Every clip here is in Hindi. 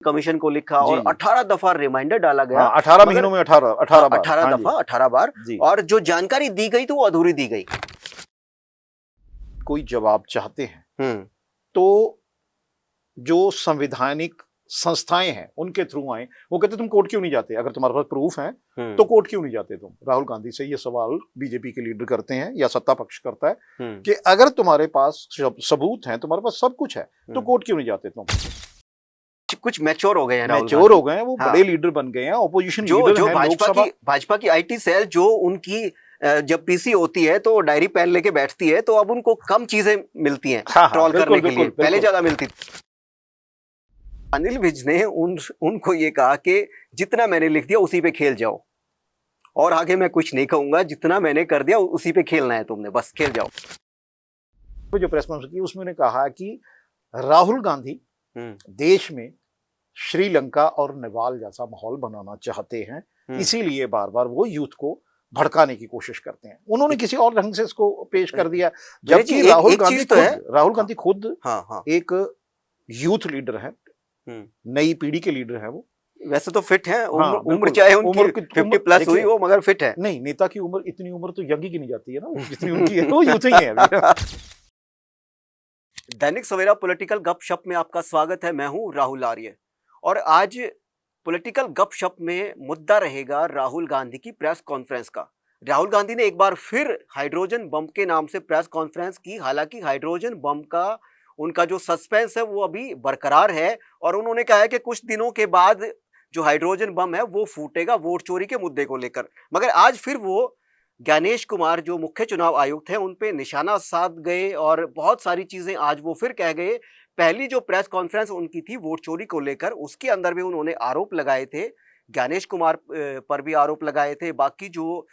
कमीशन को लिखा जी और 18 दफा रिमाइंडर डाला गया। हाँ, 18 महीनों में 18 बार 18 हाँ दफा 18 बार जी। और जो जानकारी दी गई तो वो अधूरी दी गई। कोई जवाब चाहते हैं तो जो संवैधानिक संस्थाएं हैं उनके थ्रू आए। वो कहते तुम कोर्ट क्यों नहीं जाते, अगर तुम्हारे पास प्रूफ है तो कोर्ट क्यों नहीं जाते तुम। राहुल गांधी से ये सवाल बीजेपी के लीडर करते हैं या सत्ता पक्ष करता है कि अगर तुम्हारे पास सबूत हैं, तुम्हारे पास सब कुछ है, तो कोर्ट क्यों नहीं जाते तुम। कुछ मैच्योर हो गए हैं, मैच्योर हो गए हैं, वो बड़े लीडर बन गए हैं, ऑपोजिशन लीडर हैं। भाजपा की आईटी सेल जो उनकी जब पीसी होती है तो डायरी पेन लेके बैठती है, तो अब उनको कम चीजें मिलती हैं ट्रोल करने के लिए, पहले ज्यादा मिलती थी। अनिल विज ने उनको ये कहा कि जितना मैंने लिख दिया उसी पे खेल जाओ, और आगे मैं कुछ नहीं कहूंगा, जितना मैंने कर दिया उसी पे खेलना है तुमने, बस खेल जाओ। जो प्रेस कॉन्फ्रेंस की उसमें कहा कि राहुल गांधी देश में श्रीलंका और नेपाल जैसा माहौल बनाना चाहते हैं, इसीलिए बार बार वो यूथ को भड़काने की कोशिश करते हैं। उन्होंने किसी और ढंग से इसको पेश कर दिया, जबकि राहुल गांधी खुद एक यूथ लीडर है, नई पीढ़ी के लीडर है। वो वैसे तो फिट है, उम्र चाहे उनकी 50 प्लस हुई हो, मगर फिट है। नहीं, नेता की उम्र, इतनी उम्र तो यंग की नहीं जाती है ना, जितनी उनकी है वो यूथ ही है अभी। दैनिक सवेरा पॉलिटिकल गपशप में आपका स्वागत है। मैं हूं राहुल आर्य और आज पॉलिटिकल गपशप में मुद्दा रहेगा राहुल गांधी की प्रेस कॉन्फ्रेंस का। राहुल गांधी ने एक बार फिर हाइड्रोजन बम के नाम से प्रेस कॉन्फ्रेंस की। हालांकि हाइड्रोजन बम का उनका जो सस्पेंस है वो अभी बरकरार है, और उन्होंने कहा है कि कुछ दिनों के बाद जो हाइड्रोजन बम है वो फूटेगा वोट चोरी के मुद्दे को लेकर। मगर आज फिर वो ज्ञानेश कुमार जो मुख्य चुनाव आयुक्त हैं उन पे निशाना साध गए और बहुत सारी चीजें आज वो फिर कह गए। पहली जो प्रेस कॉन्फ्रेंस उनकी थी वोट चोरी को लेकर, उसके अंदर भी उन्होंने आरोप लगाए थे, ज्ञानेश कुमार पर भी आरोप लगाए थे, बाकी जो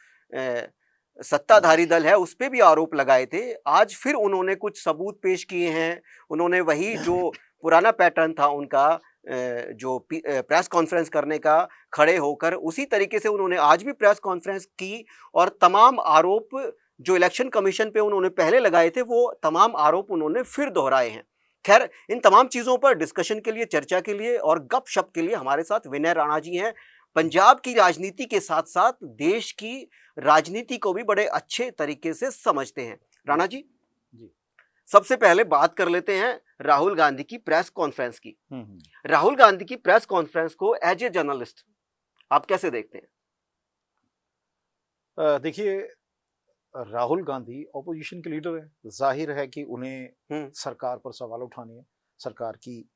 सत्ताधारी दल है उस पे भी आरोप लगाए थे। आज फिर उन्होंने कुछ सबूत पेश किए हैं। उन्होंने वही जो पुराना पैटर्न था उनका जो प्रेस कॉन्फ्रेंस करने का, खड़े होकर उसी तरीके से उन्होंने आज भी प्रेस कॉन्फ्रेंस की, और तमाम आरोप जो इलेक्शन कमीशन पे उन्होंने पहले लगाए थे वो तमाम आरोप उन्होंने फिर दोहराए हैं। खैर, इन तमाम चीजों पर डिस्कशन के लिए, चर्चा के लिए और गपशप के लिए हमारे साथ विनय राणा जी हैं। पंजाब की राजनीति के साथ साथ देश की राजनीति को भी बड़े अच्छे तरीके से समझते हैं। राणा जी, सबसे पहले बात कर लेते हैं राहुल गांधी की प्रेस कॉन्फ्रेंस की। राहुल गांधी की प्रेस कॉन्फ्रेंस को एज ए जर्नलिस्ट आप कैसे देखते हैं? देखिए, राहुल गांधी ऑपोजिशन के लीडर हैं, जाहिर है कि उन्हें सरकार पर सवाल उठाने हैं, सरकार की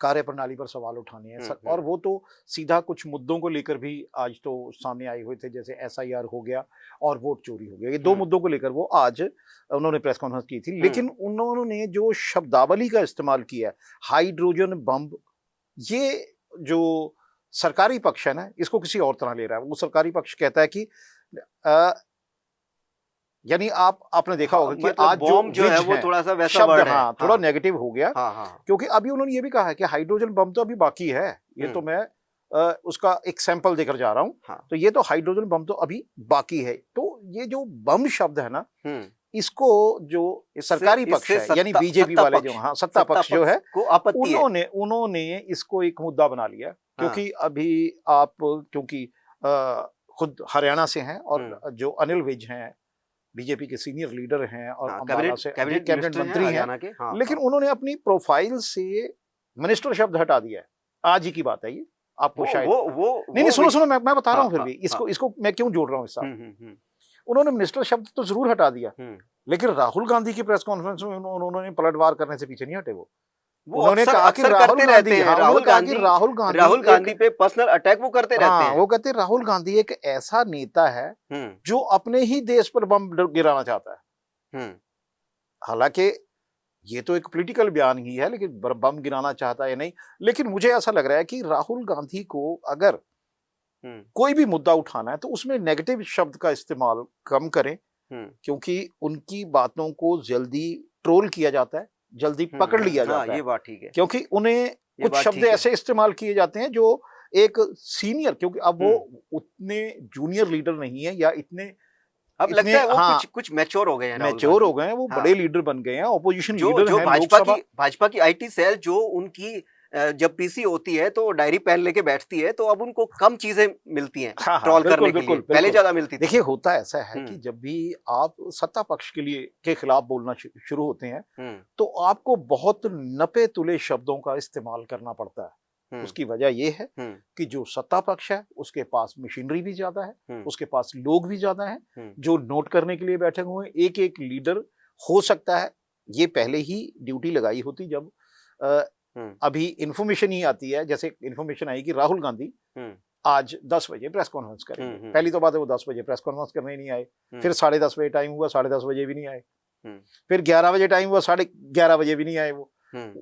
कार्यप्रणाली पर सवाल उठाने हैं, और वो तो सीधा कुछ मुद्दों को लेकर भी आज तो सामने आए हुए थे, जैसे SIR हो गया और वोट चोरी हो गया। ये दो मुद्दों को लेकर वो आज उन्होंने प्रेस कॉन्फ्रेंस की थी। लेकिन उन्होंने जो शब्दावली का इस्तेमाल किया, हाइड्रोजन बम, ये जो सरकारी पक्ष है ना, इसको किसी और तरह ले रहा है। वो सरकारी पक्ष कहता है कि यानी आपने देखा होगा कि आज जो है वो थोड़ा सा वैसा शब्द थोड़ा नेगेटिव हो गया। क्योंकि अभी उन्होंने ये भी कहा है कि हाइड्रोजन बम तो अभी बाकी है, ये तो मैं उसका एक सैंपल देकर जा रहा हूं। तो ये तो हाइड्रोजन बम तो अभी बाकी है। तो ये जो बम शब्द है ना, इसको जो सरकारी पक्ष है यानी बीजेपी वाले जो सत्ता पक्ष जो है, उन्होंने इसको एक मुद्दा बना लिया। क्योंकि अभी आप क्योंकि खुद हरियाणा से हैं और जो अनिल विज हैं बीजेपी के सीनियर लीडर हैं और अम्बाला से कैबिनेट मंत्री हैं, लेकिन उन्होंने अपनी प्रोफाइल से मिनिस्टर शब्द हटा दिया है। आज ही की बात है ये, आपको शायद नहीं, सुनो मैं बता रहा हूँ फिर भी इसको मैं क्यों जोड़ रहा हूँ इस साथ। उन्होंने मिनिस्टर शब्द तो जरूर हटा दिया, लेकिन राहुल गांधी की प्रेस कॉन्फ्रेंस में उन्होंने पलटवार करने से पीछे नहीं हटे। उन्होंने कहा कि राहुल गांधी पे पर्सनल अटैक वो करते रहते हैं। वो कहते हैं राहुल गांधी एक ऐसा नेता है जो अपने ही देश पर बम गिराना चाहता है। हालांकि ये तो एक पॉलिटिकल बयान ही है, लेकिन बम गिराना चाहता है या नहीं, लेकिन मुझे ऐसा लग रहा है कि राहुल गांधी को अगर कोई भी मुद्दा उठाना है तो उसमें नेगेटिव शब्द का इस्तेमाल कम करें, क्योंकि उनकी बातों को जल्दी ट्रोल किया जाता है, जल्दी पकड़ लिया जाता है। ये बात ठीक है, क्योंकि उन्हें कुछ शब्द ऐसे इस्तेमाल किए जाते हैं जो एक सीनियर, क्योंकि अब वो उतने जूनियर लीडर नहीं है या इतने, अब लगता है वो कुछ मैच्योर हो गए हैं, वो बड़े लीडर बन गए हैं, ऑपोजिशन लीडर हैं। भाजपा की आईटी सेल जो उनकी जब पीसी होती है तो डायरी पेन लेके बैठती है, तो अब उनको कम चीजें मिलती हैं हाँ, ट्रोल करने के लिए, पहले ज्यादा मिलती थी। देखिए होता ऐसा है कि जब भी आप सत्ता पक्ष के खिलाफ बोलना शुरू होते हैं तो आपको बहुत नपे तुले शब्दों का इस्तेमाल करना पड़ता है। उसकी वजह यह है कि जो सत्ता पक्ष है उसके पास मशीनरी भी ज्यादा है, उसके पास लोग भी ज्यादा हैं जो नोट करने के लिए बैठे हुए हैं। एक एक लीडर हो सकता है ये पहले ही ड्यूटी लगाई होती, जब अभी इंफॉर्मेशन ही आती है, जैसे इंफॉर्मेशन आई कि राहुल गांधी आज 10 बजे प्रेस कॉन्फ्रेंस करेंगे। पहली तो बात है वो 10 बजे प्रेस कॉन्फ्रेंस करने नहीं आए, फिर 10:30 बजे टाइम हुआ, 10:30 बजे भी नहीं आए, फिर 11 बजे टाइम हुआ, 11:30 बजे भी नहीं आए वो।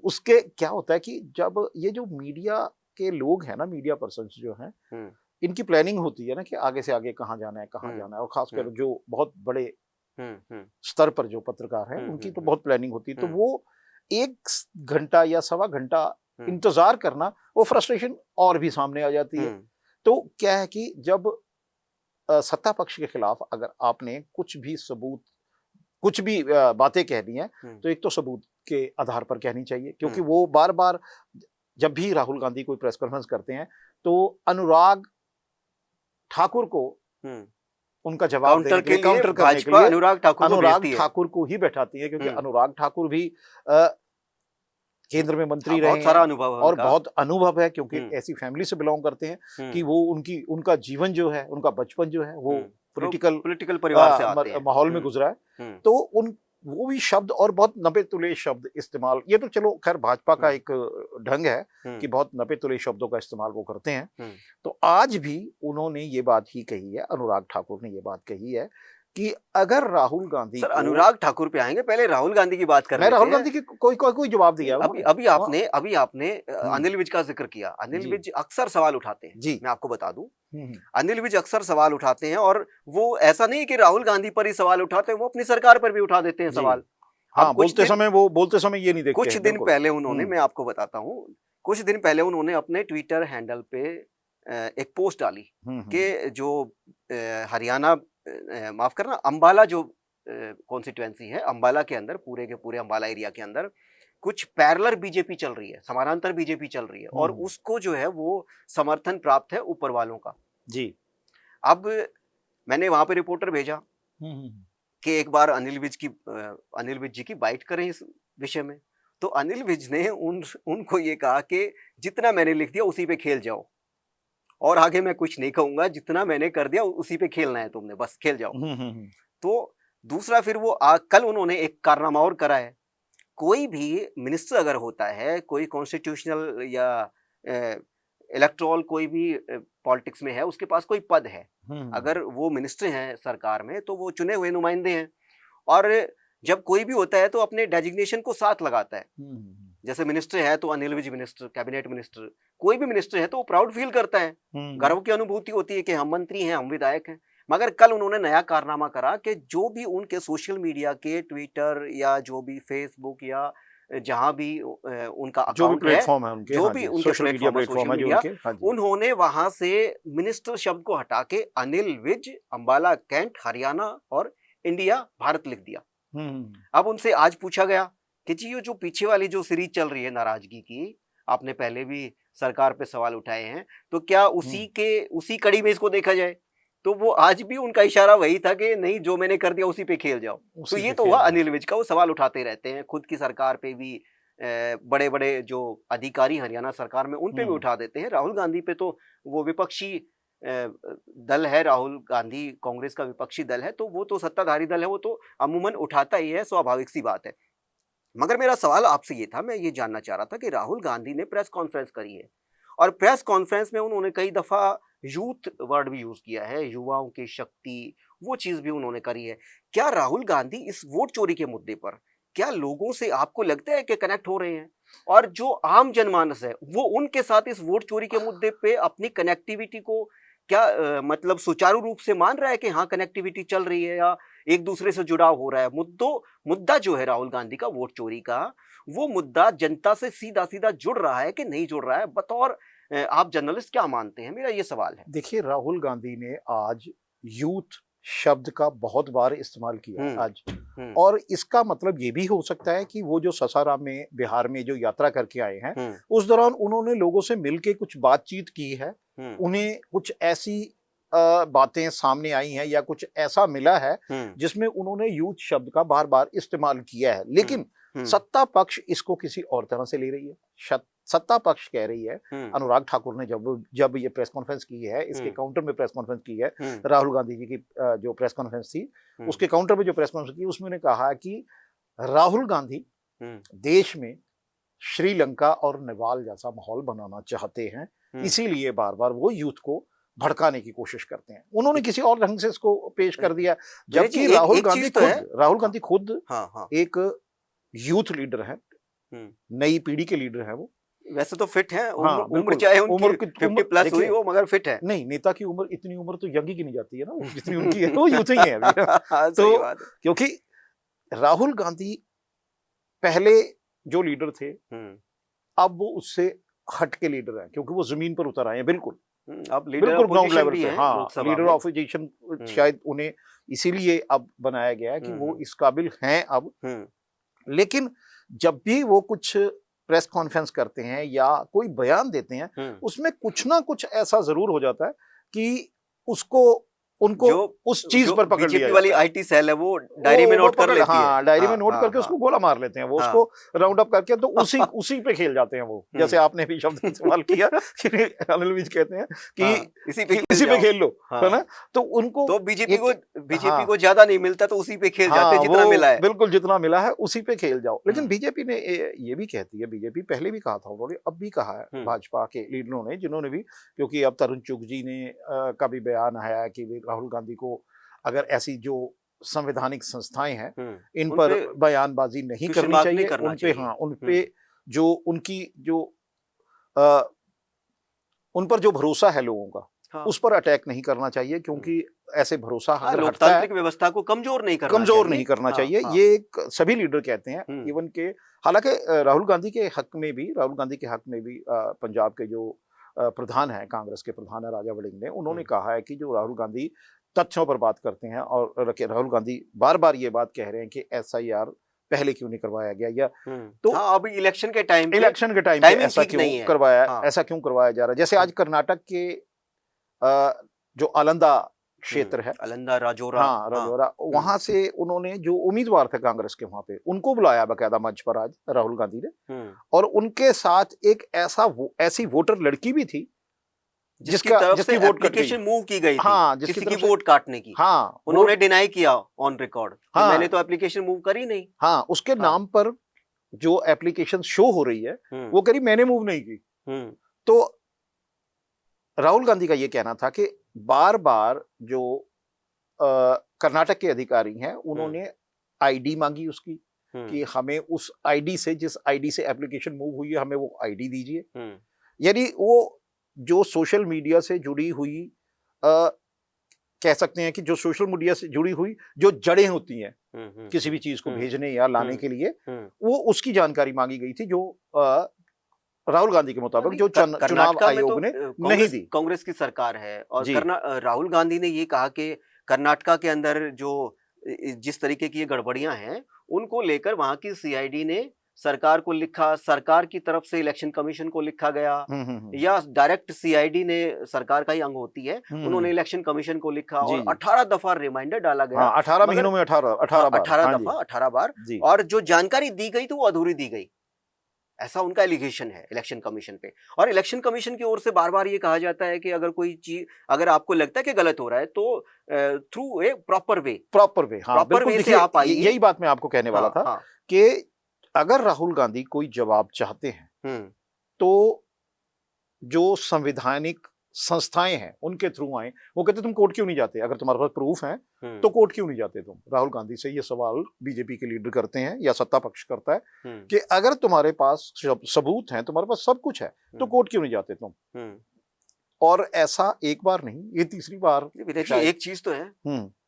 उसके क्या होता है कि जब ये जो मीडिया के लोग हैं ना, मीडिया पर्सन्स जो हैं, इनकी प्लानिंग होती है ना कि आगे से आगे कहाँ जाना है, कहाँ जाना है, और खासकर जो बहुत बड़े स्तर पर जो पत्रकार हैं उनकी तो बहुत प्लानिंग होती है। तो वो 1 घंटा या सवा घंटा इंतजार करना, वो फ्रस्ट्रेशन और भी सामने आ जाती है। तो क्या है कि जब सत्ता पक्ष के खिलाफ अगर आपने कुछ भी सबूत, कुछ भी बातें कहनी है तो एक तो सबूत के आधार पर कहनी चाहिए, क्योंकि वो बार बार जब भी राहुल गांधी कोई प्रेस कॉन्फ्रेंस करते हैं तो अनुराग ठाकुर को उनका जवाब देने के लिए, काउंटर करने के लिए अनुराग ठाकुर को ही बैठाती है, क्योंकि अनुराग ठाकुर भी केंद्र में मंत्री रहे, बहुत सारा अनुभव है और बहुत अनुभव है, क्योंकि ऐसी फैमिली से बिलोंग करते हैं कि वो उनका जीवन जो है, उनका बचपन जो है वो पॉलिटिकल परिवार से आते हैं, माहौल में गुजरा है। तो वो भी शब्द और बहुत नपे तुले शब्द इस्तेमाल, ये तो चलो खैर भाजपा का एक ढंग है कि बहुत नपे तुले शब्दों का इस्तेमाल वो करते हैं। तो आज भी उन्होंने ये बात ही कही है, अनुराग ठाकुर ने ये बात कही है कि अगर राहुल गांधी, सर अनुराग ठाकुर पे आएंगे, पहले राहुल गांधी की बात कर रहे हैं। मैं राहुल गांधी की कोई जवाब दिया अभी आपने अनिल विज का जिक्र किया। अनिल विज अक्सर सवाल उठाते हैं जी, मैं आपको बता दूं, अनिल विज अक्सर सवाल उठाते हैं, और वो ऐसा नहीं कि राहुल गांधी पर ही सवाल उठाते हैं, वो अपनी सरकार पर भी उठा देते हैं सवाल। हाँ, बोलते समय ये नहीं देखते। कुछ दिन पहले उन्होंने, मैं आपको बताता हूँ, कुछ दिन पहले उन्होंने अपने ट्विटर हैंडल पे एक पोस्ट डाली कि जो हरियाणा, माफ करना, अंबाला जो कॉन्स्टिट्यूएंसी है, अंबाला के अंदर, पूरे के पूरे अंबाला एरिया के अंदर कुछ पैरेलल बीजेपी चल रही है, समानांतर बीजेपी चल रही है, और उसको जो है वो समर्थन प्राप्त है ऊपर वालों का जी। अब मैंने वहां पे रिपोर्टर भेजा कि एक बार अनिल विज जी की बाइट करें इस विषय में। तो अनिल विज ने उनको ये कहा कि जितना मैंने लिख दिया उसी पे खेल जाओ, और आगे मैं कुछ नहीं कहूंगा, जितना मैंने कर दिया उसी पे खेलना है तुमने, बस खेल जाओ। तो दूसरा फिर वो कल उन्होंने एक कारनामा और करा है। कोई भी मिनिस्टर अगर होता है, कोई कॉन्स्टिट्यूशनल या इलेक्टोरल कोई भी पॉलिटिक्स में है, उसके पास कोई पद है, अगर वो मिनिस्टर हैं सरकार में तो वो चुने हुए नुमाइंदे हैं, और जब कोई भी होता है तो अपने डेजिग्नेशन को साथ लगाता है। जैसे मिनिस्टर है तो Anil Vij minister, cabinet minister, कोई भी मिनिस्टर है तो वो प्राउड फील करता है, गर्व की अनुभूति होती है कि हम मंत्री हैं, हम विधायक हैं। मगर कल उन्होंने नया कारनामा करा कि जो भी उनके सोशल मीडिया के, ट्विटर या जो भी फेसबुक या जहां भी उनका अकाउंट है, जो भी उनके सोशल मीडिया, उन्होंने वहां से मिनिस्टर शब्द को हटा के अनिल विज, अंबाला कैंट, हरियाणा और इंडिया भारत लिख दिया। अब उनसे आज पूछा गया कि जी ये जो पीछे वाली जो सीरीज चल रही है नाराजगी की, आपने पहले भी सरकार पे सवाल उठाए हैं, तो क्या उसी कड़ी में इसको देखा जाए? तो वो आज भी उनका इशारा वही था कि नहीं, जो मैंने कर दिया उसी पे खेल जाओ। तो ये तो हुआ अनिल विज का, वो सवाल उठाते रहते हैं, खुद की सरकार पे भी, बड़े बड़े जो अधिकारी हरियाणा सरकार में उन पे भी उठा देते हैं। राहुल गांधी पे तो वो विपक्षी दल है, राहुल गांधी कांग्रेस का विपक्षी दल है, तो वो तो सत्ताधारी दल है, वो तो अमूमन उठाता ही है, स्वाभाविक सी बात है। मगर मेरा सवाल आपसे ये था, मैं ये जानना चाह रहा था कि राहुल गांधी ने प्रेस कॉन्फ्रेंस करी है, और प्रेस कॉन्फ्रेंस में उन्होंने कई दफा यूथ वर्ड भी यूज किया है, युवाओं की शक्ति, वो चीज भी उन्होंने करी है। क्या राहुल गांधी इस वोट चोरी के मुद्दे पर क्या लोगों से आपको लगता है कि कनेक्ट हो रहे हैं, और जो आम जनमानस है वो उनके साथ इस वोट चोरी के मुद्दे पे अपनी कनेक्टिविटी को क्या मतलब सुचारू रूप से मान रहा है कि हाँ कनेक्टिविटी चल रही है, या एक दूसरे से जुड़ाव हो रहा है? मुद्दा जो है राहुल गांधी का वोट चोरी का, वो मुद्दा जनता से सीधा सीधा जुड़ रहा है कि नहीं जुड़ रहा है? बतौर आप जर्नलिस्ट क्या मानते हैं, मेरा ये सवाल है। देखिए, राहुल गांधी ने आज यूथ शब्द का बहुत बार इस्तेमाल किया आज, और इसका मतलब ये भी हो सकता है कि वो जो सासाराम में बिहार में जो यात्रा करके आए हैं उस दौरान उन्होंने लोगों से मिलके कुछ बातचीत की है, उन्हें कुछ ऐसी बातें सामने आई हैं या कुछ ऐसा मिला है जिसमें उन्होंने यूथ शब्द का बार बार इस्तेमाल किया है। लेकिन सत्ता पक्ष इसको किसी और तरह से ले रही है। सत्ता पक्ष कह रही है, अनुराग ठाकुर ने जब ये प्रेस कॉन्फ्रेंस की है, इसके काउंटर में प्रेस कॉन्फ्रेंस की है, राहुल गांधी जी की जो प्रेस कॉन्फ्रेंस थी उसके काउंटर में जो प्रेस कॉन्फ्रेंस की उसमें ने कहा कि राहुल गांधी देश में श्रीलंका और नेपाल जैसा माहौल बनाना चाहते हैं, इसीलिए बार बार वो यूथ को भड़काने की कोशिश करते हैं। उन्होंने किसी और ढंग से इसको पेश कर दिया, जबकि राहुल गांधी खुद एक यूथ लीडर है, नई पीढ़ी के लीडर है। वो वैसे तो फिट है, उम्र चाहे उम्र 50 प्लस हुई हो मगर फिट है। नहीं, नेता की उम्र इतनी उम्र तो यंग की नहीं जाती है ना, जितनी उनकी है वो यूथ ही है अभी। तो क्योंकि राहुल गांधी पहले जो लीडर थे अब वो उससे हट के लीडर है, क्योंकि वो जमीन पर उतर आए हैं। बिल्कुल अब लीडर ग्राउंड लेवल पे, हाँ, लीडर ऑफ ऑपोजिशन शायद उन्हें इसीलिए अब बनाया गया है कि वो इस काबिल हैं अब। लेकिन जब भी वो कुछ प्रेस कॉन्फ्रेंस करते हैं या कोई बयान देते हैं उसमें कुछ ना कुछ ऐसा जरूर हो जाता है कि उनको उस चीज पर पकड़ लिया। वाली आईटी सेल है वो डायरी में नोट कर लेती है। हाँ, डायरी में नोट करके उसको गोला मार लेते हैं, वो उसको राउंड अप करके तो उसी पे खेल जाते हैं वो। जैसे आपने भी शब्द इस्तेमाल किया अनिल विज कहते हैं कि इसी पे खेल लो, है ना। तो उनको तो बीजेपी को ज्यादा नहीं मिलता तो उसी पे खेल जाते हैं, जितना मिला है। बिल्कुल, जितना मिला है उसी पे खेल जाओ। लेकिन बीजेपी ने ये भी कहती है, बीजेपी पहले भी कहा था उन्होंने, अब भी कहा है भाजपा के लीडरों ने, जिन्होंने भी, क्योंकि अब तरुण चुग जी ने का भी बयान आया कि राहुल गांधी को अगर ऐसी जो संवैधानिक संस्थाएं हैं इन पर बयानबाजी नहीं करनी चाहिए, उन पे जो उन पर जो भरोसा है लोगों का उस पर अटैक नहीं करना चाहिए, क्योंकि ऐसे भरोसा लोकतांत्रिक व्यवस्था को कमजोर नहीं करना चाहिए। ये सभी लीडर कहते हैं, इवन के, हालांकि राहुल गांधी के हक में भी पंजाब के जो प्रधान है, कांग्रेस के प्रधान है राजा वड़िंग ने, उन्होंने कहा है कि जो राहुल गांधी तथ्यों पर बात करते हैं और राहुल गांधी बार बार ये बात कह रहे हैं कि SIR पहले क्यों नहीं करवाया गया, या तो अभी इलेक्शन के टाइम पे ऐसा क्यों करवाया, ऐसा क्यों करवाया जा रहा है। जैसे आज कर्नाटक के जो आलंदा क्षेत्र है, आलंदा राजौरा, राजौरा, वहां से उन्होंने जो उम्मीदवार थे कांग्रेस के, वहां पे उनको बुलाया बाकायदा मंच पर आज राहुल गांधी ने, और उनके साथ एक ऐसी वोटर लड़की भी थी जिसकी वोट एप्लीकेशन मूव की गई थी, जिसकी वोट काटने की, उन्होंने डिनाई किया ऑन रिकॉर्ड, मैंने तो एप्लीकेशन मूव करी नहीं। उसके नाम पर जो एप्लीकेशन शो हो रही है वो करी मैंने मूव नहीं की। तो राहुल गांधी का ये कहना था कि बार बार जो कर्नाटक के अधिकारी हैं उन्होंने ID मांगी उसकी, कि हमें उस ID से, जिस ID से एप्लीकेशन मूव हुई है, हमें वो ID दीजिए। यानी वो जो सोशल मीडिया से जुड़ी हुई, कह सकते हैं कि जो सोशल मीडिया से जुड़ी हुई जो जड़ें होती हैं किसी भी चीज को भेजने या लाने के लिए, वो उसकी जानकारी मांगी गई थी, जो राहुल गांधी के मुताबिक जो चुनाव आयोग ने नहीं दी। कांग्रेस की सरकार है और राहुल गांधी ने ये कहा कि कर्नाटका के अंदर जो जिस तरीके की ये गड़बड़ियां हैं उनको लेकर वहां की CID ने सरकार को लिखा, सरकार की तरफ से इलेक्शन कमीशन को लिखा गया, या डायरेक्ट CID ने, सरकार का ही अंग होती है, उन्होंने इलेक्शन कमीशन को लिखा और 18 दफा रिमाइंडर डाला गया। 18 महीनों में 18 बार, और जो जानकारी दी गई तो वो अधूरी दी गई, ऐसा उनका एलिगेशन है इलेक्शन कमीशन पे। और इलेक्शन कमीशन की ओर से बार बार ये कहा जाता है कि अगर कोई चीज, अगर आपको लगता है कि गलत हो रहा है तो थ्रू ए प्रॉपर वे से आप आइए। यही बात मैं आपको कहने वाला था कि अगर राहुल गांधी कोई जवाब चाहते हैं तो जो संवैधानिक संस्थाएं हैं उनके थ्रू आए। वो कहते तुम कोर्ट क्यों नहीं जाते, अगर तुम्हारे पास प्रूफ है तो कोर्ट क्यों नहीं जाते तुम। राहुल गांधी से ये सवाल बीजेपी के लीडर करते हैं या सत्ता पक्ष करता है कि अगर तुम्हारे पास सबूत हैं, तुम्हारे पास सब कुछ है, तो कोर्ट क्यों नहीं जाते तुम। और ऐसा एक बार नहीं, ये तीसरी बार। एक चीज तो है,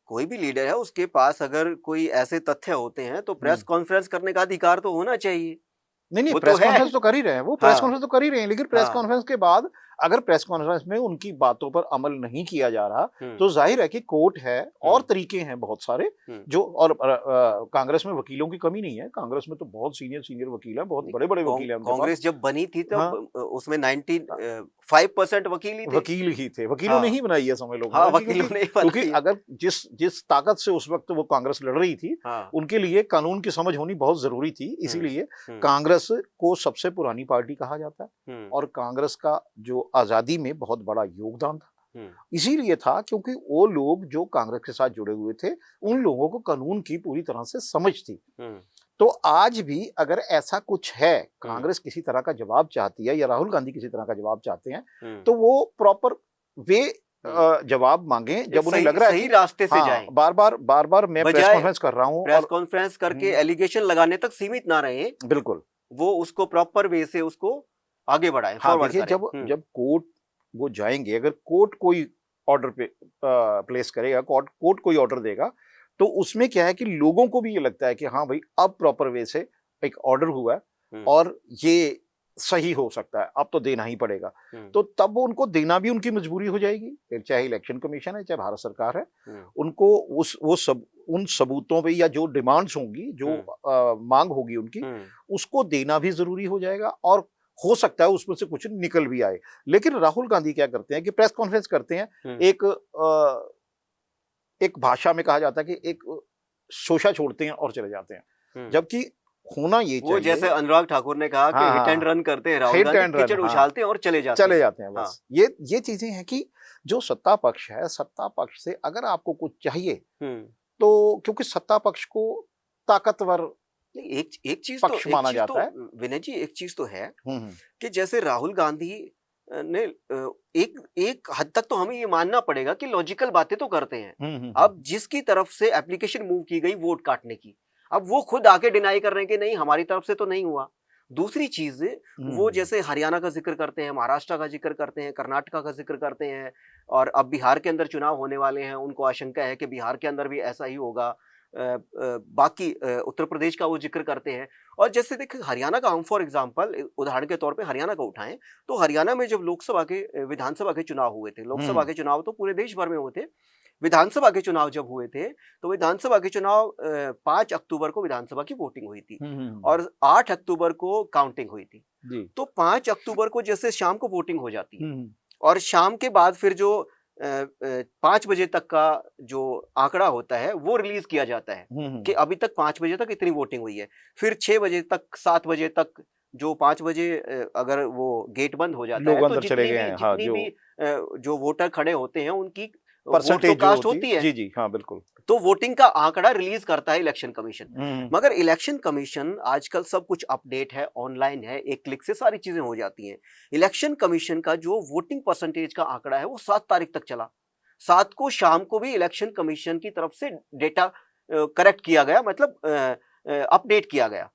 कोई भी लीडर है उसके पास अगर कोई ऐसे तथ्य होते हैं तो प्रेस कॉन्फ्रेंस करने का अधिकार तो होना चाहिए। नहीं, प्रेस कॉन्फ्रेंस तो कर ही रहे हैं, वो प्रेस कॉन्फ्रेंस तो कर ही रहे हैं, लेकिन प्रेस कॉन्फ्रेंस के बाद अगर प्रेस कॉन्फ्रेंस में उनकी बातों पर अमल नहीं किया जा रहा तो जाहिर है कि कोर्ट है और तरीके हैं बहुत सारे जो, और कांग्रेस में वकीलों की कमी नहीं है, कांग्रेस में तो बहुत सीनियर वकील हैं, बहुत बड़े बड़े वकील हैं। कांग्रेस जब बनी थी तब उसमें 95% वकील ही थे, वकीलों ने ही बनाई है, समझ लो। वकीलों ने, क्योंकि अगर जिस ताकत से उस वक्त वो कांग्रेस लड़ रही थी, उनके लिए कानून की समझ होनी बहुत जरूरी थी, इसीलिए कांग्रेस को सबसे पुरानी पार्टी कहा जाता है और कांग्रेस का जो आजादी में बहुत बड़ा योगदान था, इसीलिए था क्योंकि वो लोग जो कांग्रेस के साथ जुड़े हुए थे उन लोगों को कानून की पूरी तरह से समझ थी। तो आज भी अगर ऐसा कुछ है, कांग्रेस किसी तरह का जवाब चाहती है या राहुल गांधी किसी तरह का जवाब चाहते हैं, तो वो प्रॉपर वे जवाब मांगे जब उन्हें लग रहा है सही रास्ते से जाएं। बार बार मैं प्रेस कॉन्फ्रेंस कर रहा हूं, प्रेस कॉन्फ्रेंस करके एलिगेशन लगाने तक सीमित ना रहे, बिल्कुल वो उसको प्रॉपर वे से उसको आगे बढ़ाएं, फॉरवर्ड करें। जब कोर्ट वो जाएंगे, अगर कोर्ट कोई ऑर्डर पे प्लेस करेगा, कोर्ट कोई ऑर्डर देगा, तो उसमें क्या है कि लोगों को भी ये लगता है कि हाँ भाई अब प्रॉपर वे से एक ऑर्डर हुआ है और ये सही हो सकता है, अब तो देना ही पड़ेगा। तो तब उनको देना भी उनकी मजबूरी हो जाएगी, फिर चाहे इलेक्शन कमीशन है चाहे भारत सरकार है, उनको उन सबूतों पे या जो डिमांड्स होंगी, जो मांग होगी उनकी, उसको देना भी जरूरी हो जाएगा और हो सकता है उसमें से कुछ निकल भी आए। लेकिन राहुल गांधी क्या करते हैं कि प्रेस कॉन्फ्रेंस करते हैं, एक भाषा में कहा जाता है कि एक शोषा छोड़ते हैं और चले जाते हैं, जबकि होना ये चाहिए, वो जैसे अनुराग ठाकुर ने कहा कि हिट एंड रन करते हैं राहुल गांधी, कीचड़ उछालते हैं और चले जाते हैं बस। ये चीजें हैं कि जो सत्ता पक्ष है, सत्ता पक्ष से अगर आपको कुछ चाहिए तो, क्योंकि सत्ता पक्ष को ताकतवर एक चीज पक्ष माना जाता है। विनय जी, एक चीज तो है कि जैसे राहुल गांधी ने एक हद तक तो हमें ये मानना पड़ेगा कि लॉजिकल बातें तो करते हैं। अब जिसकी तरफ से एप्लीकेशन मूव की गई वोट काटने की, अब वो खुद आके डिनाई कर रहे हैं कि नहीं हमारी तरफ से तो नहीं हुआ। दूसरी चीज, वो जैसे हरियाणा का जिक्र करते हैं, महाराष्ट्र का जिक्र करते हैं, कर्नाटक का जिक्र करते हैं, और अब बिहार के अंदर चुनाव होने वाले हैं, उनको आशंका है कि बिहार के अंदर भी ऐसा ही होगा। बाकी उत्तर प्रदेश का वो जिक्र करते हैं। और जैसे देखिए हरियाणा का हम फॉर एग्जांपल उदाहरण के तौर पे हरियाणा का उठाएं, तो हरियाणा में जब लोकसभा के विधानसभा के चुनाव हुए थे, लोकसभा के चुनाव तो पूरे देश भर में हुए थे, विधानसभा के चुनाव जब हुए थे तो विधानसभा के चुनाव 5 अक्टूबर को विधानसभा की वोटिंग हुई थी और 8 अक्टूबर को काउंटिंग हुई थी। तो 5 अक्टूबर को जैसे शाम को वोटिंग हो जाती है और शाम के बाद फिर जो 5 बजे तक का जो आंकड़ा होता है वो रिलीज किया जाता है कि अभी तक 5 बजे तक इतनी वोटिंग हुई है। फिर 6 बजे तक 7 बजे तक जो 5 बजे अगर वो गेट बंद हो जाता है तो जितनी भी जो वोटर खड़े होते हैं उनकी परसेंटेज कास्ट होती है। जी जी हाँ बिल्कुल। तो वोटिंग का आंकड़ा रिलीज करता है इलेक्शन कमीशन। मगर इलेक्शन कमीशन आजकल सब कुछ अपडेट है, ऑनलाइन है, एक क्लिक से सारी चीजें हो जाती हैं। इलेक्शन कमीशन का जो वोटिंग परसेंटेज का आंकड़ा है वो 7 तारीख तक चला। 7 को शाम को भी इलेक्शन कमीशन की तरफ से डेटा करेक्ट किया गया, मतलब अपडेट किया गया।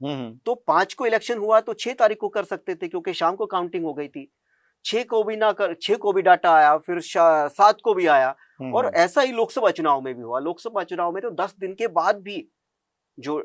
तो 5 को इलेक्शन हुआ तो 6 तारीख को कर सकते थे क्योंकि शाम को काउंटिंग हो गई थी। 6 को भी ना कर, 6 को भी डाटा आया, फिर 7 को भी आया। और ऐसा ही लोकसभा चुनाव में भी हुआ। लोकसभा चुनाव में तो 10 दिन के बाद भी जो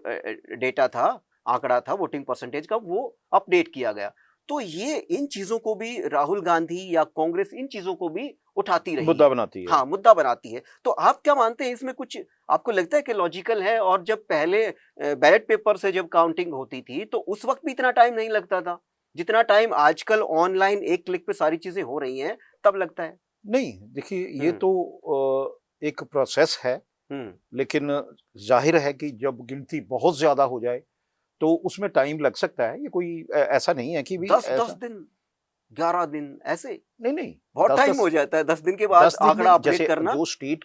डेटा था, आंकड़ा था वोटिंग परसेंटेज का, वो अपडेट किया गया। तो ये इन चीजों को भी राहुल गांधी या कांग्रेस इन चीजों को भी उठाती रही, मुद्दा बनाती है। हाँ मुद्दा बनाती है। तो आप क्या मानते हैं इसमें, कुछ आपको लगता है कि लॉजिकल है? और जब पहले बैलेट पेपर से जब काउंटिंग होती थी तो उस वक्त भी इतना टाइम नहीं लगता था जितना टाइम आजकल ऑनलाइन एक क्लिक पे सारी चीजें हो रही हैं तब लगता है? नहीं, देखिए ये तो एक प्रोसेस है, लेकिन जाहिर है कि जब गिनती बहुत ज्यादा हो जाए तो उसमें टाइम लग सकता है। ये कोई ऐसा नहीं है कि 10 दिन 11 दिन ऐसे नहीं बहुत टाइम हो जाता है। 10 दिन के बाद आंकड़ा अपडेट करना। जो स्टेट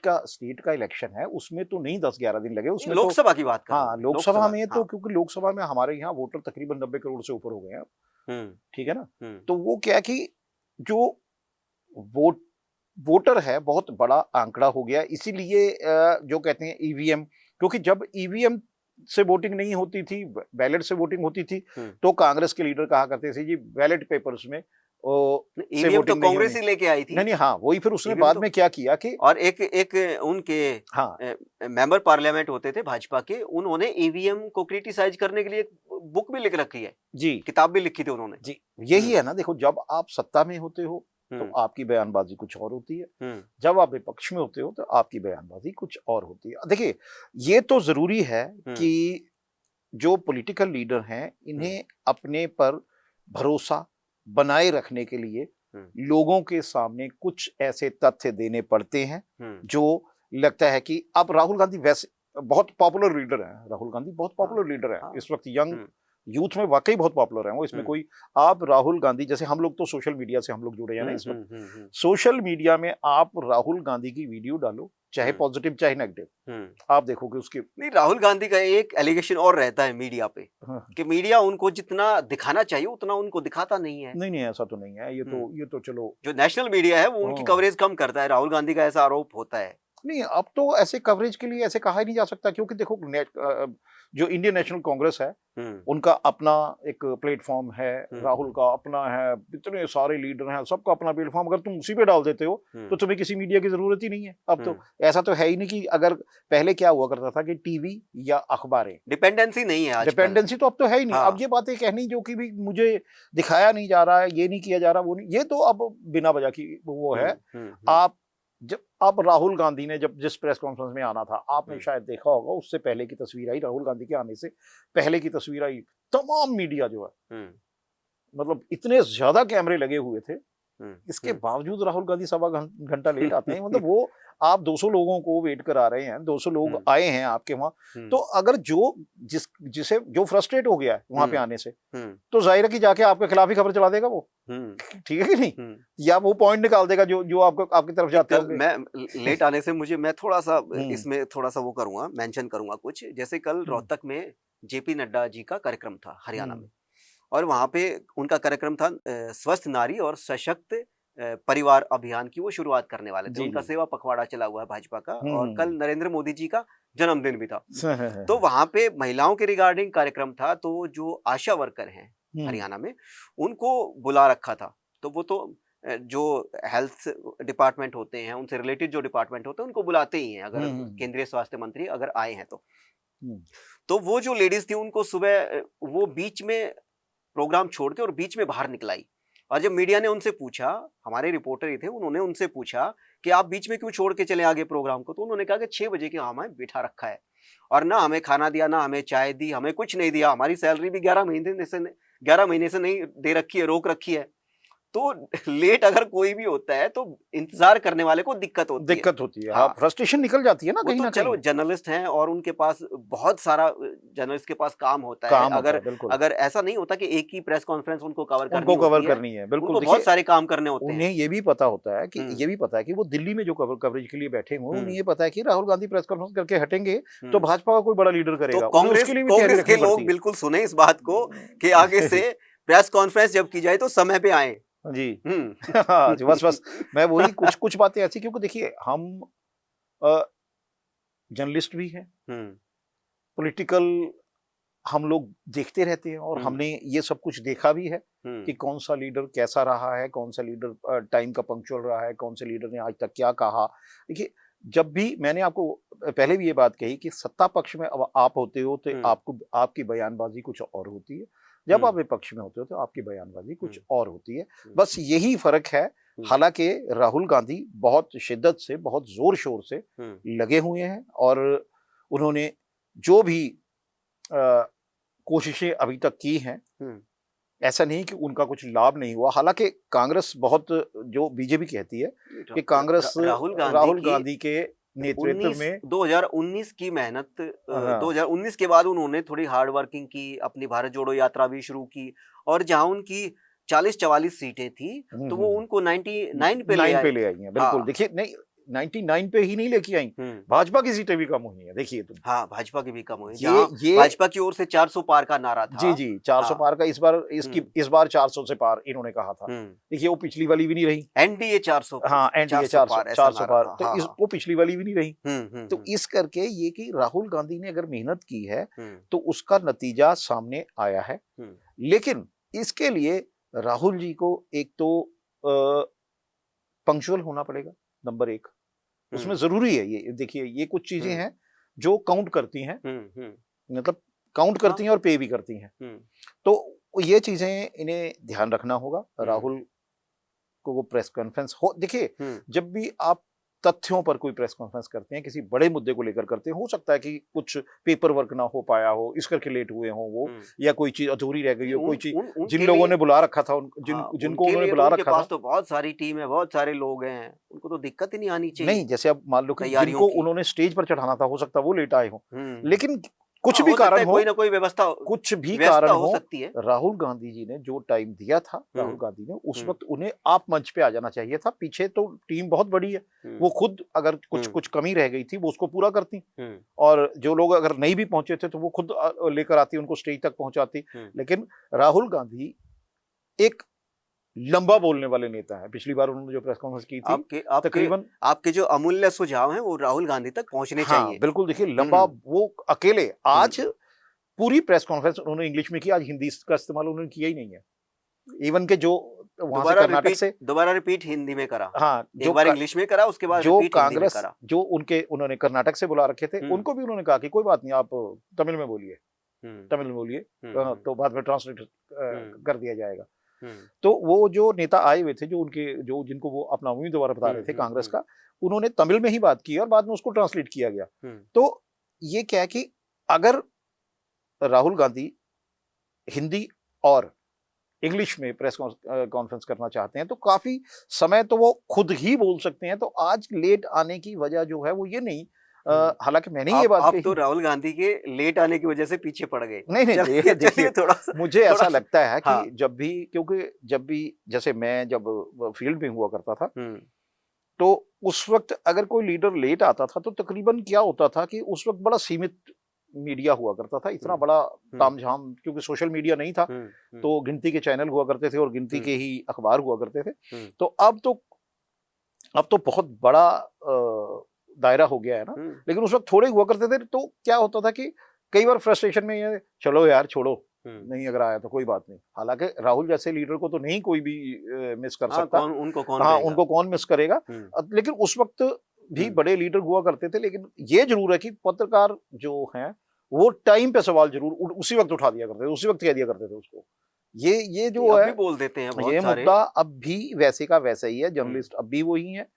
का इलेक्शन है उसमें तो नहीं 10-11 दिन लगे, उसमें लोकसभा की बात कर। हाँ लोकसभा में तो क्योंकि लोकसभा में हमारे यहाँ वोटर तकरीबन 90 करोड़ से ऊपर हो गए हैं, ठीक है ना। तो वो क्या कि जो वोटर है बहुत बड़ा आंकड़ा हो गया, इसीलिए जो कहते हैं ईवीएम, क्योंकि जब ईवीएम से वोटिंग नहीं होती थी, बैलेट से वोटिंग होती थी, तो कांग्रेस के लीडर कहा करते थे जी बैलेट पेपर्स में ईवीएम तो कांग्रेस ही लेके आई थी। नहीं हाँ वही, फिर उसने बाद में क्या किया कि और एक उनके मेंबर पार्लियामेंट होते थे भाजपा के, उन्होंने ईवीएम को क्रिटिसाइज करने के लिए एक बुक भी लिख रखी है जी, किताब भी लिखी थी उन्होंने जी। यही है ना, देखो जब आप सत्ता में होते हो तो आपकी बयानबाजी कुछ और होती है, जब आप विपक्ष में होते हो तो आपकी बयानबाजी कुछ और होती है। देखिए, ये तो जरूरी है कि जो पॉलिटिकल लीडर हैं इन्हें अपने पर भरोसा बनाए रखने के लिए लोगों के सामने कुछ ऐसे तथ्य देने पड़ते हैं जो लगता है कि अब राहुल गांधी वैसे बहुत पॉपुलर लीडर हैं, राहुल गांधी बहुत पॉपुलर लीडर हैं इस वक्त, यंग यूथ में वाकई बहुत पॉपुलर हैं वो, इसमें कोई, आप राहुल गांधी जैसे हम लोग तो सोशल मीडिया से हम लोग जुड़े हैं ना इस वक्त, सोशल मीडिया में आप राहुल गांधी की वीडियो डालो, चाहे पॉजिटिव चाहे नेगेटिव, आप देखोगे उसके नहीं। राहुल गांधी का एक एलिगेशन और रहता है मीडिया पे कि मीडिया उनको जितना दिखाना चाहिए उतना उनको दिखाता नहीं है। नहीं ऐसा तो नहीं है, ये तो चलो जो नेशनल मीडिया है वो उनकी कवरेज कम करता है, राहुल गांधी का ऐसा आरोप होता है। नहीं, अब तो ऐसे कवरेज के लिए ऐसे कहा ही नहीं जा सकता, क्योंकि देखो जो इंडियन नेशनल कांग्रेस है उनका अपना एक प्लेटफॉर्म है, राहुल का अपना है, इतने सारे लीडर हैं, सबका अपना प्लेटफॉर्म, अगर तुम उसी पे डाल देते हो तो तुम्हें किसी मीडिया की जरूरत ही नहीं है। अब तो ऐसा तो है ही नहीं कि अगर पहले क्या हुआ करता था कि टीवी या अखबारें, डिपेंडेंसी नहीं है, डिपेंडेंसी तो अब तो है ही नहीं। अब ये बातें कहनी जो कि भी मुझे दिखाया नहीं जा रहा है, ये नहीं किया जा रहा, वो नहीं, ये तो अब बिना वजह की वो है। आप जब अब राहुल गांधी ने जब जिस प्रेस कॉन्फ्रेंस में आना था, आपने शायद देखा होगा, उससे पहले की तस्वीर आई, राहुल गांधी के आने से पहले की तस्वीर आई, तमाम मीडिया जो है मतलब इतने ज्यादा कैमरे लगे हुए थे, इसके बावजूद राहुल गांधी सवा घंटा लेट आते हैं। मतलब वो आप 200 लोगों को वेट करा रहे हैं, 200 लोग आए हैं आपके वहां, तो अगर जिसे जो फ्रस्ट्रेट हो गया है वहां पे आने से, तो जाहिर है कि जाके आपके खिलाफ ही खबर चला देगा वो, ठीक है कि नहीं, या वो पॉइंट निकाल देगा जो आपकी तरफ जाते हैं। मैं लेट आने से मैं थोड़ा सा इसमें थोड़ा सा वो करूंगा, मेंशन करूंगा कुछ, जैसे कल रोहतक में जेपी नड्डा जी का कार्यक्रम था हरियाणा में, और वहां पे उनका कार्यक्रम था स्वस्थ नारी और सशक्त परिवार अभियान की वो शुरुआत करने वाले थे। उनका सेवा पखवाड़ा चला हुआ है भाजपा का, और कल नरेंद्र मोदी जी का जन्मदिन भी था। तो वहां पे महिलाओं के रिगार्डिंग कार्यक्रम था, तो जो आशा वर्कर हैं हरियाणा में उनको बुला रखा था। तो वो तो जो हेल्थ डिपार्टमेंट होते हैं, उनसे रिलेटेड जो डिपार्टमेंट होते हैं उनको बुलाते ही हैं, अगर केंद्रीय स्वास्थ्य मंत्री अगर आए हैं तो वो जो लेडीज थी उनको सुबह वो बीच में प्रोग्राम छोड़ के और बीच में बाहर निकलाई, और जब मीडिया ने उनसे पूछा, हमारे रिपोर्टर ही थे, उन्होंने उनसे पूछा कि आप बीच में क्यों छोड़ के चले आगे प्रोग्राम को, तो उन्होंने कहा कि 6 बजे के हमें बिठा रखा है और ना हमें खाना दिया, ना हमें चाय दी, हमें कुछ नहीं दिया, हमारी सैलरी भी 11 महीने से नहीं दे रखी है, रोक रखी है। तो लेट अगर कोई भी होता है तो इंतजार करने वाले को दिक्कत होती है। हाँ, फ्रस्ट्रेशन निकल जाती है ना कहीं ना कहीं। चलो जर्नलिस्ट हैं और उनके पास बहुत सारा, जर्नलिस्ट के पास काम होता है, अगर ऐसा नहीं होता कि एक ही प्रेस कॉन्फ्रेंस उनको कवर करनी है, बिल्कुल बहुत सारे काम करने होते हैं। उन्हें ये भी पता होता है कि वो दिल्ली में जो कवरेज के लिए बैठे हुए, उन्हें ये पता है कि राहुल गांधी प्रेस कॉन्फ्रेंस करके हटेंगे तो भाजपा का कोई बड़ा लीडर करेगा। कांग्रेस के लोग बिल्कुल सुने इस बात को कि आगे से प्रेस कॉन्फ्रेंस जब की जाए तो समय पे आए जी। हाँ, बस मैं वही कुछ बातें ऐसी, क्योंकि देखिए हम जर्नलिस्ट भी हैं, पॉलिटिकल हम लोग देखते रहते हैं, और हमने ये सब कुछ देखा भी है कि कौन सा लीडर कैसा रहा है, कौन सा लीडर टाइम का पंक्चुअल रहा है, कौन से लीडर ने आज तक क्या कहा। देखिए, जब भी मैंने आपको पहले भी ये बात कही कि सत्ता पक्ष में आप होते हो तो आपकी बयानबाजी कुछ और होती है, जब आप विपक्ष में होते हो तो आपकी बयानबाजी कुछ और होती है। बस यही फर्क है। हालांकि राहुल गांधी बहुत शिद्दत से, बहुत जोर शोर से लगे हुए हैं, और उन्होंने जो भी कोशिशें अभी तक की हैं, ऐसा नहीं कि उनका कुछ लाभ नहीं हुआ। हालांकि कांग्रेस बहुत, जो बीजेपी कहती है कि कांग्रेस राहुल गांधी के नेतृत्व में 2019 की मेहनत, 2019 के बाद उन्होंने थोड़ी हार्ड वर्किंग की, अपनी भारत जोड़ो यात्रा भी शुरू की, और जहां उनकी 40-44 सीटें थी तो वो उनको 99 पे ले आई हैं। बिल्कुल। देखिए, नहीं 99 पे ही नहीं लेके आई, भाजपा की सीटें भी कम हुई हैं। देखिए तुम, हाँ, भाजपा की भी कम हुई। ये भाजपा की ओर से 400 पार का नारा था। जी 400 पार का, इस बार 400 से पार इन्होंने कहा था। देखिए, वो पिछली वाली भी नहीं रही, एनडीए 400, हाँ एनडीए 400 पार, तो वो पिछली वाली भी नहीं रही। तो इस करके ये कि राहुल गांधी ने अगर मेहनत की है तो उसका नतीजा सामने आया है। लेकिन इसके लिए राहुल जी को एक तो पंक्चुअल होना पड़ेगा, नंबर 1, उसमें जरूरी है। ये देखिए, ये कुछ चीजें हैं जो काउंट करती हैं, मतलब काउंट करती हैं और पे भी करती हैं। तो ये चीजें इन्हें ध्यान रखना होगा। राहुल को प्रेस कॉन्फ्रेंस हो, देखिए जब भी आप तथ्यों पर कोई प्रेस कॉन्फ्रेंस करते हैं, किसी बड़े मुद्दे को लेकर करते हैं, हो सकता है कि कुछ पेपर वर्क ना हो पाया हो, इस करके लेट हुए हो वो, या कोई चीज अधूरी रह गई हो, कोई चीज जिन लोगों ने बुला रखा था, जिनको उन्होंने बुला रखा था, तो बहुत सारी टीम है, बहुत सारे लोग हैं, उनको तो दिक्कत ही नहीं आनी चाहिए। नहीं, जैसे अब मान लो कि जिनको उन्होंने स्टेज पर चढ़ाना था, हो सकता है वो लेट आए हो, लेकिन कुछ भी कारण हो, कोई ना कोई व्यवस्था, कुछ भी कारण हो सकती है। राहुल गांधी जी ने जो टाइम दिया था, राहुल गांधी ने उस वक्त उन्हें आप मंच पे आ जाना चाहिए था। पीछे तो टीम बहुत बड़ी है, वो खुद अगर कुछ कमी रह गई थी वो उसको पूरा करती, और जो लोग अगर नहीं भी पहुंचे थे तो वो खुद लेकर आती, उनको स्टेज तक पहुंचाती। लेकिन राहुल गांधी एक लंबा बोलने वाले नेता है। पिछली बार उन्होंने जो प्रेस कॉन्फ्रेंस की थी, तकरीबन आपके जो अमूल्य सुझाव हैं वो राहुल गांधी तक पहुंचने चाहिए। बिल्कुल, देखिए लंबा, वो अकेले आज पूरी प्रेस कॉन्फ्रेंस उन्होंने इंग्लिश में की, आज हिंदी का इस्तेमाल उन्होंने किया ही नहीं है। इवन के जो वहां से कर्नाटक से दोबारा रिपीट हिंदी में करा, जो बार इंग्लिश में करा, उसके बाद जो कांग्रेस जो उन्होंने कर्नाटक से बुला रखे थे, उनको भी उन्होंने कहा कि कोई बात नहीं, आप तमिल में बोलिए, तो बाद में ट्रांसलेट कर दिया जाएगा। तो वो जो नेता आए हुए थे, जो जिनको वो अपना उम्मीदवार बता रहे थे कांग्रेस का, उन्होंने तमिल में ही बात की और बाद में उसको ट्रांसलेट किया गया। तो ये क्या है कि अगर राहुल गांधी हिंदी और इंग्लिश में प्रेस कॉन्फ्रेंस करना चाहते हैं तो काफी समय तो वो खुद ही बोल सकते हैं। तो आज लेट आने की वजह जो है वो ये नहीं, हालांकि मैंने ये बात कही, तो राहुल गांधी के लेट आने की वजह से पीछे पड़ गए। नहीं, देखिए मुझे ऐसा लगता है कि जब भी जैसे मैं जब फील्ड में हुआ करता था, तो उस वक्त अगर कोई लीडर लेट आता था तो तकरीबन क्या होता था कि उस वक्त बड़ा सीमित मीडिया हुआ करता था, इतना बड़ा तामझाम, क्योंकि सोशल मीडिया नहीं था, तो गिनती के चैनल हुआ करते थे और गिनती के ही अखबार हुआ करते थे। तो अब तो बहुत बड़ा दायरा हो गया है ना, लेकिन उस वक्त थोड़े हुआ करते थे। तो क्या होता था कि कई बार फ्रस्ट्रेशन में ये चलो यार छोड़ो, नहीं अगर आया तो कोई बात नहीं। हालांकि राहुल जैसे लीडर को तो नहीं कोई भी मिस कर सकता, उनको कौन मिस करेगा, लेकिन उस वक्त भी बड़े लीडर हुआ करते थे। लेकिन ये जरूर है कि पत्रकार जो हैं वो टाइम पे सवाल जरूर उसी वक्त उठा दिया करते थे, उसी वक्त कह दिया करते थे उसको। ये जो है बोल देते हैं बहुत ये सारे। मुद्दा अब भी वैसे का वैसा ही है, जर्नलिस्ट अब भी वही है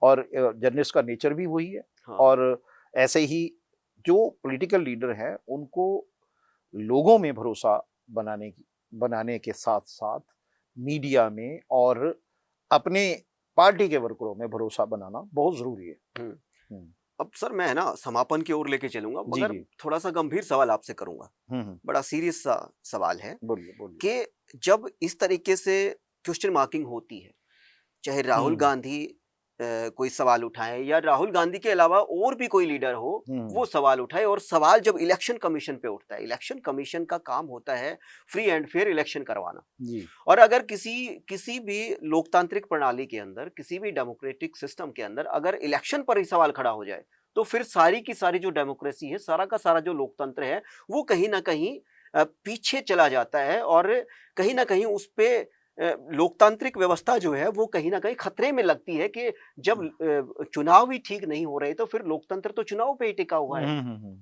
और जर्नलिस्ट का नेचर भी वही है। और ऐसे ही जो पॉलिटिकल लीडर हैं उनको लोगों में भरोसा बनाने के साथ साथ मीडिया में और अपने पार्टी के वर्करों में भरोसा बनाना बहुत जरूरी है। अब सर मैं ना समापन की ओर लेके चलूंगा, मगर थोड़ा सा गंभीर सवाल आपसे करूंगा, बड़ा सीरियस सा सवाल है। बोलिए। कि जब इस तरीके से क्वेश्चन मार्किंग होती है, चाहे राहुल गांधी कोई सवाल उठाए या राहुल गांधी के अलावा और भी कोई लीडर हो वो सवाल उठाए, और सवाल जब इलेक्शन कमीशन पे उठता है, इलेक्शन कमीशन का काम होता है फ्री एंड फेयर इलेक्शन करवाना और अगर किसी भी लोकतांत्रिक प्रणाली के अंदर, किसी भी डेमोक्रेटिक सिस्टम के अंदर अगर इलेक्शन पर ही सवाल खड़ा हो जाए तो फिर सारी की सारी जो डेमोक्रेसी है, सारा का सारा जो लोकतंत्र है वो कहीं ना कहीं पीछे चला जाता है और कहीं ना कहीं उस पे लोकतांत्रिक व्यवस्था जो है वो कहीं ना कहीं खतरे में लगती है कि जब चुनाव ही ठीक नहीं हो रहे तो फिर लोकतंत्र तो चुनाव पे ही टिका हुआ है,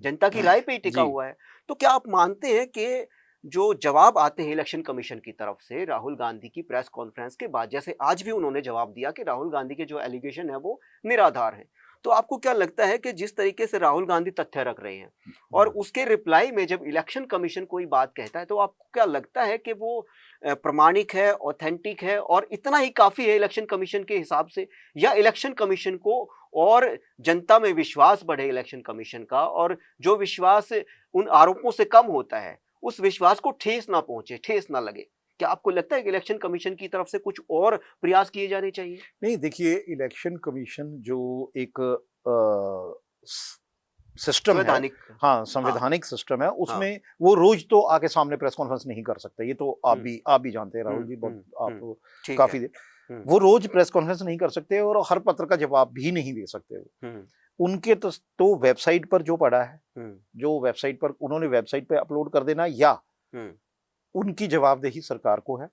जनता की राय पे ही टिका हुआ है। तो क्या आप मानते हैं कि जो जवाब आते हैं इलेक्शन कमीशन की तरफ से राहुल गांधी की प्रेस कॉन्फ्रेंस के बाद, जैसे आज भी उन्होंने जवाब दिया कि राहुल गांधी के जो एलिगेशन है वो निराधार है, तो आपको क्या लगता है कि जिस तरीके से राहुल गांधी तथ्य रख रहे हैं और उसके रिप्लाई में जब इलेक्शन कमीशन कोई बात कहता है तो आपको क्या लगता है कि वो प्रमाणिक है, ऑथेंटिक है और इतना ही काफी है इलेक्शन कमीशन के हिसाब से, या इलेक्शन कमीशन को और जनता में विश्वास बढ़े इलेक्शन कमीशन का, और जो विश्वास उन आरोपों से कम होता है उस विश्वास को ठेस ना पहुंचे, ठेस ना लगे? क्या आपको लगता है कि इलेक्शन कमीशन की तरफ से कुछ और प्रयास किए जाने चाहिए? नहीं, देखिए इलेक्शन कमीशन जो एक सिस्टम है, संवैधानिक सिस्टम है, उसमें वो रोज तो आके सामने प्रेस कॉन्फ्रेंस नहीं कर सकते। ये तो आप भी जानते हैं राहुल जी, आप काफी देर वो रोज प्रेस कॉन्फ्रेंस नहीं कर सकते और हर पत्र का जवाब भी नहीं दे सकते। उनके तो वेबसाइट पर जो पड़ा है, जो वेबसाइट पर उन्होंने वेबसाइट पे अपलोड कर देना, या उनकी जवाबदेही सरकार को है,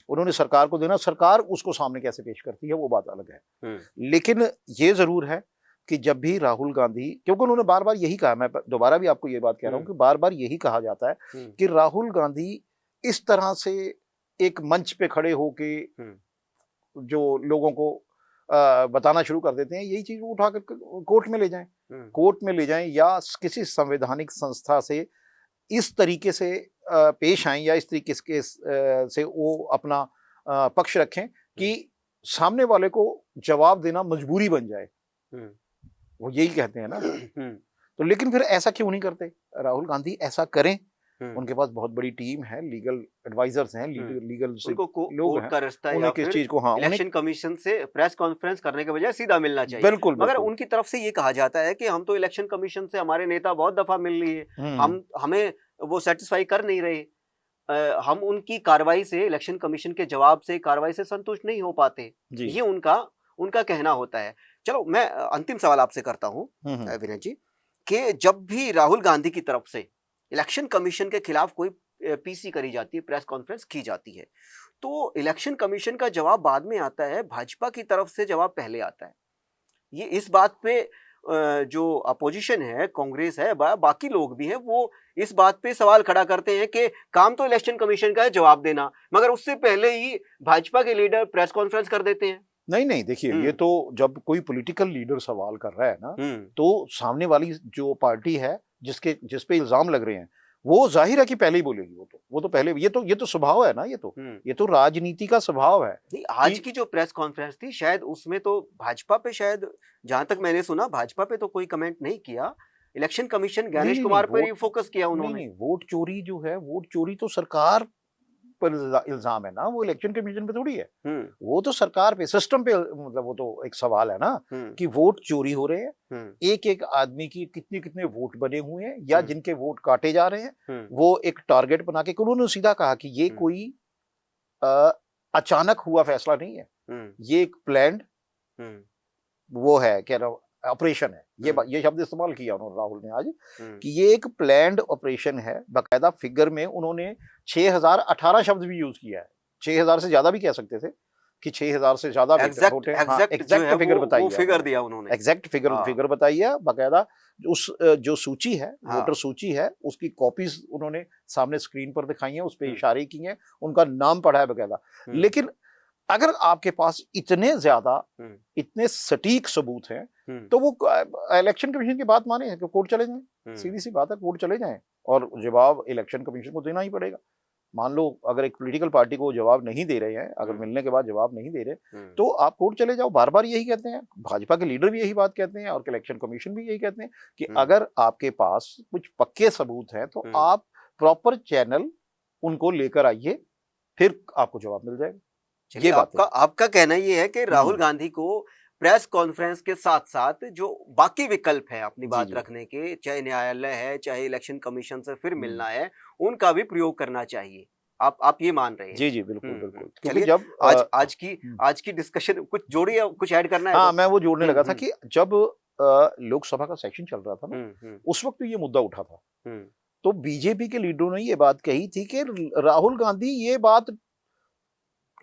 उन्होंने सरकार को देना, सरकार उसको सामने कैसे पेश करती है वो बात अलग है। लेकिन ये जरूर है कि जब भी राहुल गांधी, क्योंकि उन्होंने बार बार यही कहा, मैं दोबारा भी आपको ये बात कह रहा हूं कि बार बार यही कहा जाता है कि राहुल गांधी इस तरह से एक मंच पे खड़े होके जो लोगों को बताना शुरू कर देते हैं, यही चीज वो उठाकर कोर्ट में ले जाएं, कोर्ट में ले जाएं या किसी संवैधानिक संस्था से इस तरीके से पेश आए या इस तरीके से वो अपना पक्ष रखें कि सामने वाले को जवाब देना मजबूरी बन जाए। वो यही कहते हैं ना। तो लेकिन फिर ऐसा क्यों नहीं करते? राहुल गांधी ऐसा करें, उनके पास बहुत बड़ी टीम है, लीगल एडवाइजर्स हैं, लीगल लोग हैं, का रिश्ता या किस चीज को इलेक्शन कमीशन से प्रेस कॉन्फ्रेंस करने के बजाय सीधा मिलना चाहिए। बिल्कुल, मगर उनकी तरफ से ये कहा जाता है कि हम तो इलेक्शन कमीशन से हमारे नेता बहुत दफा मिल लिए हैं, हमें वो सेटिस्फाई कर नहीं रहे, हम उनकी कार्रवाई से, इलेक्शन कमीशन के जवाब से, कार्रवाई से संतुष्ट नहीं हो पाते, ये उनका कहना होता है। चलो मैं अंतिम सवाल आपसे करता हूँ विनय जी, कि जब भी राहुल गांधी की तरफ से इलेक्शन कमीशन के खिलाफ कोई पीसी करी जाती है, प्रेस कॉन्फ्रेंस की जाती है, तो इलेक्शन कमीशन का जवाब बाद में आता है, भाजपा की तरफ से जवाब पहले आता है। ये इस बात पे जो अपोजिशन है, कांग्रेस है, बाकी लोग भी हैं, वो इस बात पे सवाल खड़ा करते हैं कि काम तो इलेक्शन कमीशन का है जवाब देना, मगर उससे पहले ही भाजपा के लीडर प्रेस कॉन्फ्रेंस कर देते हैं। नहीं, देखिए, ये तो जब कोई पॉलिटिकल लीडर सवाल कर रहा है ना, तो सामने वाली जो पार्टी है जिस पे इल्जाम लग रहे हैं, वो जाहिर है कि पहले ही बोलेगी। वो तो पहले, ये तो स्वभाव है ना, ये तो राजनीति का स्वभाव है। नहीं, आज की जो प्रेस कॉन्फ्रेंस थी, शायद उसमें तो भाजपा पे, शायद जहां तक मैंने सुना, भाजपा पे तो कोई कमेंट नहीं किया, इलेक्शन कमीशन ज्ञानेश कुमार पर ही फोकस किया उन्होंने। नहीं, वोट चोरी जो है, वोट चोरी तो सरकार पर इल्जाम है ना, वो इलेक्शन कमीशन पे थोड़ी है। वो तो सरकार पे, सिस्टम पे, मतलब वो तो एक सवाल है ना कि वोट चोरी हो रहे हैं, एक आदमी की कितने वोट बने हुए हैं, या जिनके वोट काटे जा रहे हैं, वो एक टारगेट बना के, उन्होंने सीधा कहा कि ये कोई अचानक हुआ फैसला नहीं है, ये एक प्लान्ड वो है, क्या ऑपरेशन है, ये शब्द इस्तेमाल किया उन्होंने, राहुल ने आज, कि ये एक प्लान्ड ऑपरेशन है। बाकायदा फिगर में उन्होंने 6018 शब्द भी यूज किया है, 6000 से ज्यादा भी कह सकते थे कि 6000 से ज्यादा एग्जैक्ट फिगर बताई, फिगर दिया उन्होंने, एग्जैक्ट फिगर बताई है। बाकायदा उस जो सूची है, वोटर सूची है, उसकी कॉपीज उन्होंने सामने स्क्रीन पर दिखाई है, उस पर इशारे किए हैं, उनका नाम पढ़ा है बाकायदा। लेकिन अगर आपके पास इतने ज्यादा, इतने सटीक सबूत हैं, तो वो इलेक्शन कमीशन की बात माने, कोर्ट चले जाएं, सीधी सी बात है, कोर्ट चले जाएं और जवाब इलेक्शन कमीशन को देना ही पड़ेगा। मान लो अगर एक पॉलिटिकल पार्टी को जवाब नहीं दे रहे हैं, अगर मिलने के बाद जवाब नहीं दे रहे, तो आप कोर्ट चले जाओ। बार बार यही कहते हैं, भाजपा के लीडर भी यही बात कहते हैं और इलेक्शन कमीशन भी यही कहते हैं कि अगर आपके पास कुछ पक्के सबूत हैं, तो आप प्रॉपर चैनल उनको लेकर आइए, फिर आपको जवाब मिल जाएगा। ये आपका कहना ये है कि राहुल गांधी को प्रेस कॉन्फ्रेंस के साथ साथ जो बाकी विकल्प है अपनी बात रखने के, चाहे न्यायालय है, चाहे इलेक्शन कमीशन से फिर मिलना है, उनका भी प्रयोग करना चाहिए, आप ये मान रहे हैं? जी, बिल्कुल। चलिए, जब आज की डिस्कशन कुछ जोड़िए, कुछ ऐड करना है? हाँ, मैं वो जोड़ने लगा था कि जब लोकसभा का सेशन चल रहा था ना, उस वक्त ये मुद्दा उठा था, तो बीजेपी के लीडरों ने ये बात कही थी कि राहुल गांधी ये बात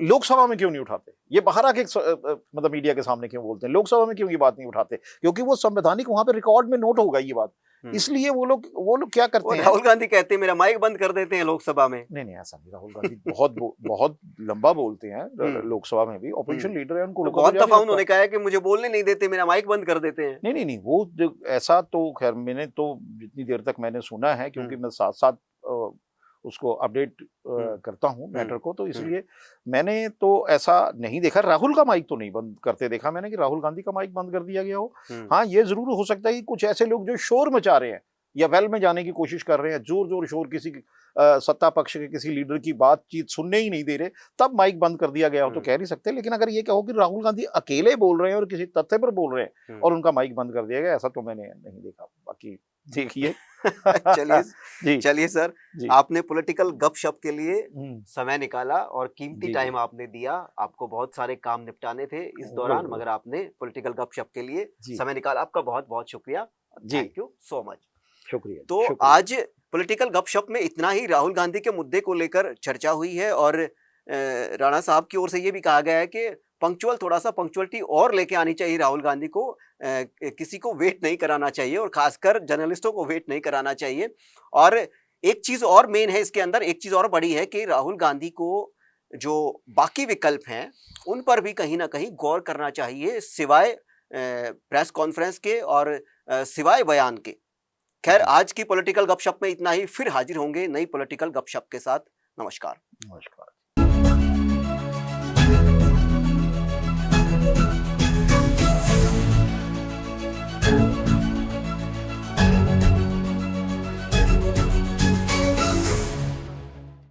लोकसभा में क्यों नहीं उठाते, ये बाहर आके मतलब मीडिया के सामने क्यों बोलते हैं, लोकसभा में क्यों ये बात नहीं उठाते, क्योंकि वो संवैधानिक वहां पे रिकॉर्ड में नोट होगा ये बात, इसलिए वो लोग क्या करते हैं, राहुल गांधी कहते हैं मेरा माइक बंद कर देते हैं लोकसभा में। नहीं, ऐसा नहीं, राहुल गांधी बहुत लंबा बोलते हैं लोकसभा में भी, ऑपोजिशन लीडर है, उनको बहुत दफा उन्होंने कहा है कि मुझे बोलने नहीं देते, मेरा माइक बंद कर देते हैं। नहीं, वो ऐसा तो खैर मैंने तो जितनी देर तक मैंने सुना है, क्योंकि मैं साथ साथ उसको अपडेट करता हूं मैटर को, तो इसलिए मैंने तो ऐसा नहीं देखा। राहुल का माइक तो नहीं बंद करते देखा मैंने कि राहुल गांधी का माइक बंद कर दिया गया हो। हाँ, ये जरूर हो सकता है कि कुछ ऐसे लोग जो शोर मचा रहे हैं या वेल में जाने की कोशिश कर रहे हैं, जोर शोर किसी सत्ता पक्ष के किसी लीडर की बातचीत सुनने ही नहीं दे रहे, तब माइक बंद कर दिया गया हो तो कह नहीं सकते। लेकिन अगर ये कहो कि राहुल गांधी अकेले बोल रहे हैं और किसी तथ्य पर बोल रहे हैं और उनका माइक बंद कर दिया गया, ऐसा तो मैंने नहीं देखा। बाकी देखिए। चलिए सर, आपने पॉलिटिकल गपशप के लिए समय निकाला और कीमती टाइम आपने दिया। आपको बहुत सारे काम निपटाने थे इस दौरान, मगर आपने पॉलिटिकल गपशप के लिए समय निकाला। आपका बहुत बहुत शुक्रिया। Thank you so much. शुक्रिया। तो आज पॉलिटिकल गपशप में इतना ही राहुल गांधी के मुद्दे को लेकर चर्चा हुई है और राणा साहब की ओर से ये भी कहा गया है कि थोड़ा सा पंक्चुअलिटी और लेके आनी चाहिए राहुल गांधी को, किसी को वेट नहीं कराना चाहिए और खासकर जर्नलिस्टों को वेट नहीं कराना चाहिए। और एक चीज और मेन है इसके अंदर, एक चीज और बड़ी है कि राहुल गांधी को जो बाकी विकल्प हैं उन पर भी कहीं ना कहीं गौर करना चाहिए, सिवाय प्रेस कॉन्फ्रेंस के और सिवाय बयान के। खैर, आज की पॉलिटिकल गपशप में इतना ही। फिर हाजिर होंगे नई पॉलिटिकल गपशप के साथ। नमस्कार। नमस्कार।